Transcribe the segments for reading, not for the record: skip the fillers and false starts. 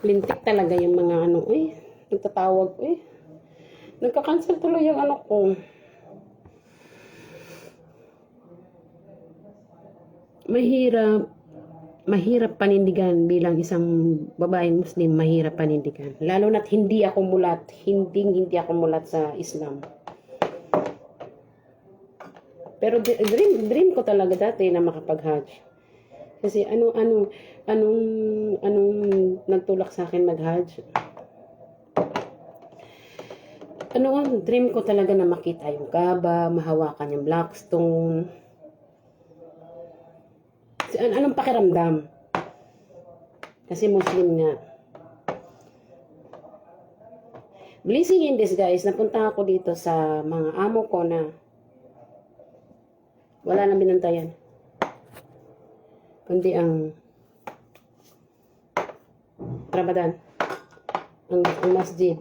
Lintik talaga yung mga ano, nagtatawag, nagka-cancel tuloy yung ano ko. Mahirap panindigan bilang isang babaeng Muslim, mahirap panindigan. Lalo na't hindi ako mulat sa Islam. Pero dream ko talaga dati na makapag-Hajj. Kasi anong nagtulak sa akin mag-Hajj? Dream ko talaga na makita yung Kaaba, mahawakan yung Blackstone. Anong pakiramdam? Kasi Muslim nga. Blessing in disguise, napunta ako dito sa mga amo ko na wala nang binantayan. Kundi ang Ramadan. Ang masjid.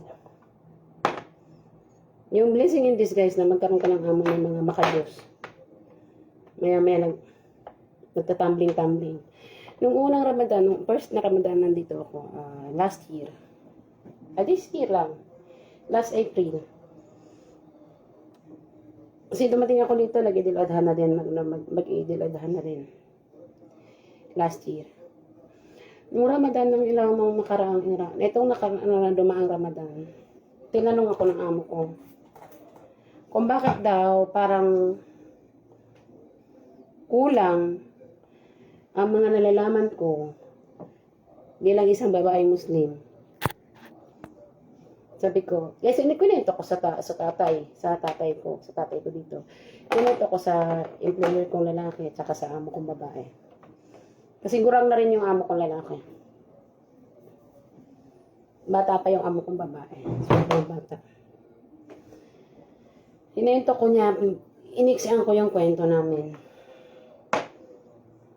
Yung blessing in disguise na magkaroon ka ng amo ng mga makadiyos. Maya-maya nagtatumbling-tumbling. Nung unang Ramadan, nung first na Ramadan nandito ako, last year. This year lang. Last April. Kasi dumating ako dito, nag-Idil Adha na din, mag-Idil Adha na rin. Last year. Nung Ramadan ng ilang mga makaraang itong dumaang Ramadan, tinanong ako ng amo ko, kung bakit daw parang kulang ang mga nalalaman ko bilang isang babaeng Muslim. Sabi ko, kasi inikwento ko sa tatay ko dito. Kinento ko sa employer kong lalaki at saka sa amo kong babae. Kasi gurang na rin yung amo kong lalaki. Bata pa yung amo kong babae. Sobrang bata. Kinento ko niya, iniksian ko yung kwento namin.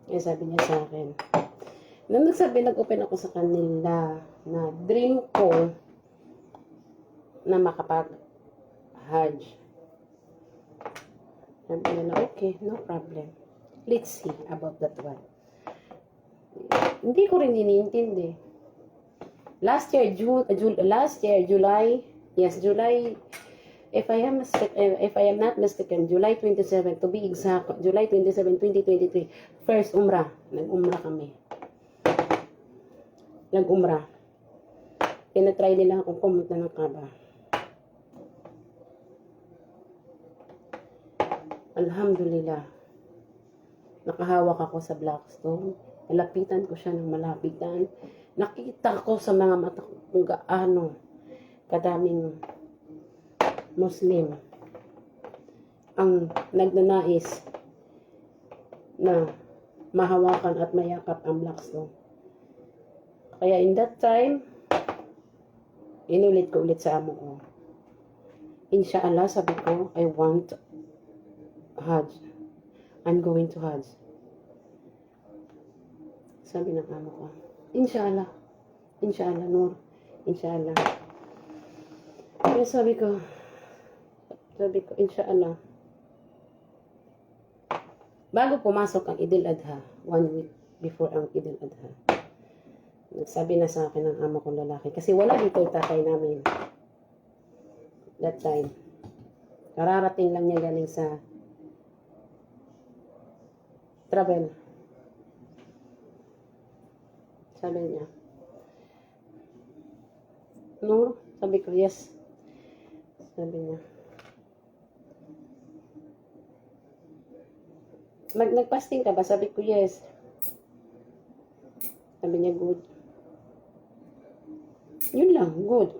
Kaya sabi niya sa akin, nung nag-open ako sa kanila na dream ko na makapag-Hajj. Sabi niya na, okay, no problem. Let's see about that one. Hindi ko rin iniintindi. Last year, July, if I am not mistaken, July 27, to be exact, July 27, 2023, first umrah. Nag-umrah kami. Pinatry nila akong pumunta ng Kaaba. Alhamdulillah. Nakahawak ako sa Blackstone. Nalapitan ko siya ng malapitan. Nakita ko sa mga mata ko kung gaano kadaming Muslim ang nagnanais na mahawakan at mayakap ang Blackstone. Kaya in that time, inulit ko ulit sa amo ko. Inshallah, sabi ko, I want Hajj. I'm going to Hajj. Sabi ng amo ko, Inshallah. Inshallah, Nur. Inshallah. Kaya sabi ko, Inshallah. Bago pumasok ang Idil Adha, 1 week before ang Idil Adha, nagsabi na sa akin ng amo kong lalaki, kasi wala dito yung tatay namin. That time. Kararating lang niya galing sa travel. Sabi niya, Nur? Sabi ko, yes. Sabi niya, nagpasting ka ba? Sabi ko, yes. Sabi niya, good. Yun lang, good.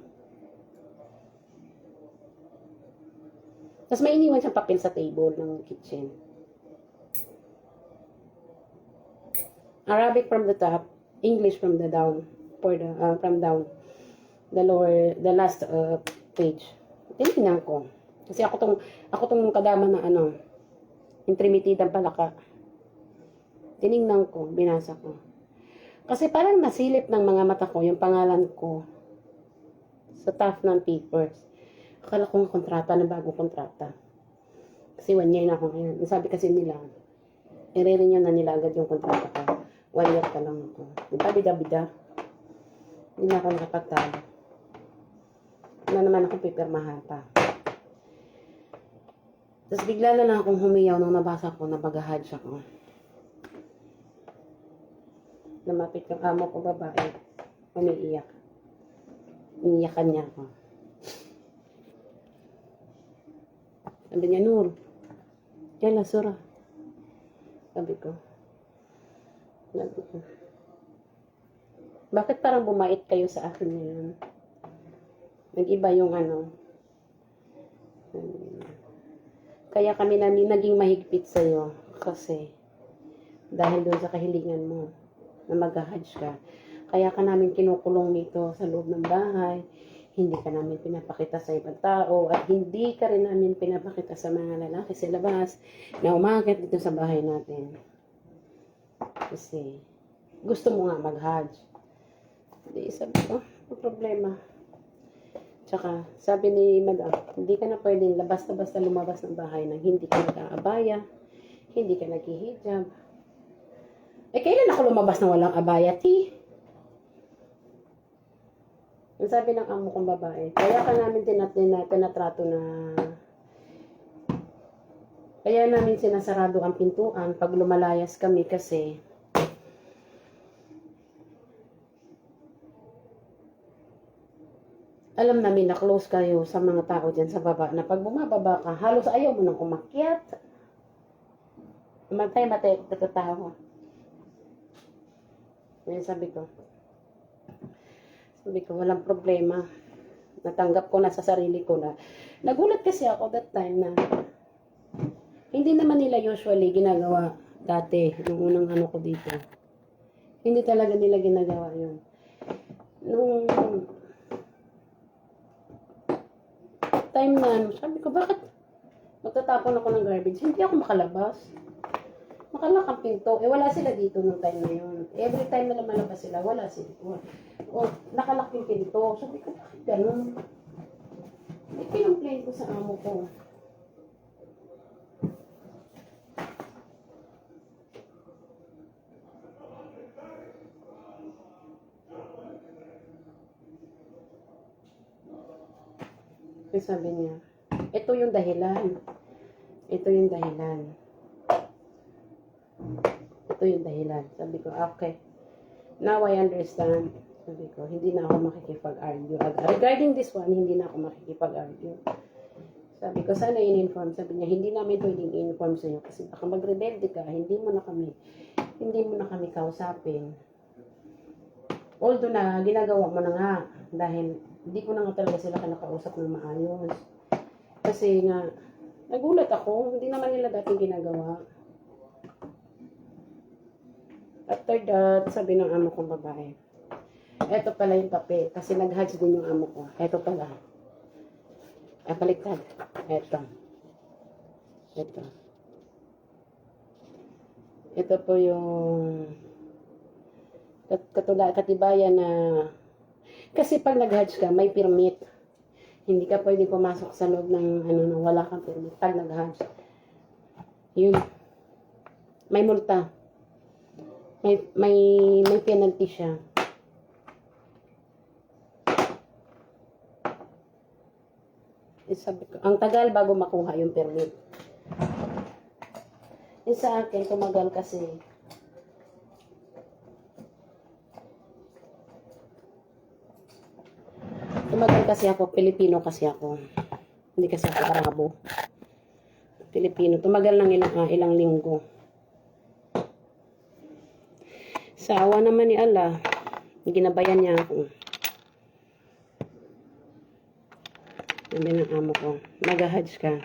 Tapos may iniwan siyang papel sa table ng kitchen. Arabic from the top, English from the down, from down, the last page. Tinignan ko. Kasi ako tong kadama na intermittent ang palaka. Tinignan ko, binasa ko. Kasi parang nasilip ng mga mata ko yung pangalan ko sa top ng papers. Akala kong kontrata na bagong kontrata. Kasi 1 year na ako ngayon. Sabi kasi nila, i-renew na nila agad yung kontrata ko. 1 year pa lang ako. Diba, bida-bida? Hindi na ako nakapagtalo. Wala naman akong pipirmahan pa. Tapos bigla na lang akong humiyaw nung nabasa ko na mag-hedge ako. Namapit yung amo ko babae. Umiiyak. Iniyakan niya ako. Sabi niya, Nur, yan na, Sura. Sabi ko. Bakit parang bumait kayo sa akin ngayon? Nag-iba yung ano. Kaya kami namin naging mahigpit sa'yo. Kasi, dahil doon sa kahilingan mo, na mag-hajj ka. Kaya ka namin kinukulong dito sa loob ng bahay. Hindi ka namin pinapakita sa ibang tao. At hindi ka rin namin pinapakita sa mga lalaki sa labas na umakyat dito sa bahay natin. Kasi, gusto mo nga mag-hajj. Hindi, sabi ko, may problema. Tsaka, sabi ni Madam, hindi ka na pwedeng basta-basta lumabas ng bahay nang hindi ka nag-aabaya, hindi ka naghihijab. Eh, kailan ako lumabas na walang abaya, ti? Ang sabi ng amo kong babae, kaya ka namin tinatrato na kaya namin sinasarado ang pintuan pag lumalayas kami kasi alam namin na close kayo sa mga tao dyan sa baba na pag bumababa ka, halos ayaw mo nang umakyat. Matay, katatawa. Ngayon sabi ko, walang problema. Natanggap ko na sa sarili ko na. Nagulat kasi ako that time na hindi naman nila usually ginagawa dati, nung unang ano ko dito. Hindi talaga nila ginagawa yun. Nung time na ano, sabi ko, bakit magtatapon ako ng garbage? Hindi ako makalabas. Makalak ang pinto. Eh, wala sila dito nung time na yun. Every time na lumalabas sila, wala sila. O, nakalak yung pinto. Sabi ko, bakit ganun? Hindi pinumplain ko sa amo ko. Kaya sabi niya, ito yung dahilan. Ito yung dahilan. Ito yung dahilan. Sabi ko, okay. Now I understand. Sabi ko, hindi na ako makikipag-argue. Regarding this one, hindi na ako makikipag-argue. Sabi ko, sana in-inform. Sabi niya, hindi namin pwedeng in-inform sa'yo kasi baka mag-rebelde ka, hindi mo na kami kausapin. Although na, ginagawa mo na nga dahil hindi ko na nga talaga sila nakausap ng maayos. Kasi nga, nagulat ako, hindi naman nila dating ginagawa. After that, sabi ng amo kong babae, eto pala yung papel. Kasi nag-hajj din yung amo ko. Eto pala. Baliktad. Eto. Ito po yung katibayan na kasi pag nag-hajj ka, may permit. Hindi ka pwede pumasok sa loob ng na wala kang permit pag nag-hajj. Yun. May multa. May penalty siya. Sabi ko, ang tagal bago makuha yung permit. Sa akin, tumagal kasi. Tumagal kasi ako, Pilipino kasi ako. Hindi kasi ako Arabo. Pilipino. Tumagal ng ilang linggo. Sa awa naman ni Allah, ginabayan niya ako. Sabi ng amo ko, mag-hajj ka.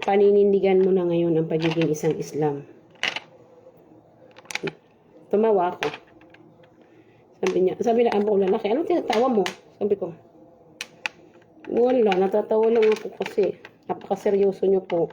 Paninindigan mo na ngayon ang pagiging isang Islam. Tumawa ako. Sabi na amo ko, lalaki, anong tinatawa mo? Sabi ko, wala, natatawa lang ako kasi napakaseryoso niyo po.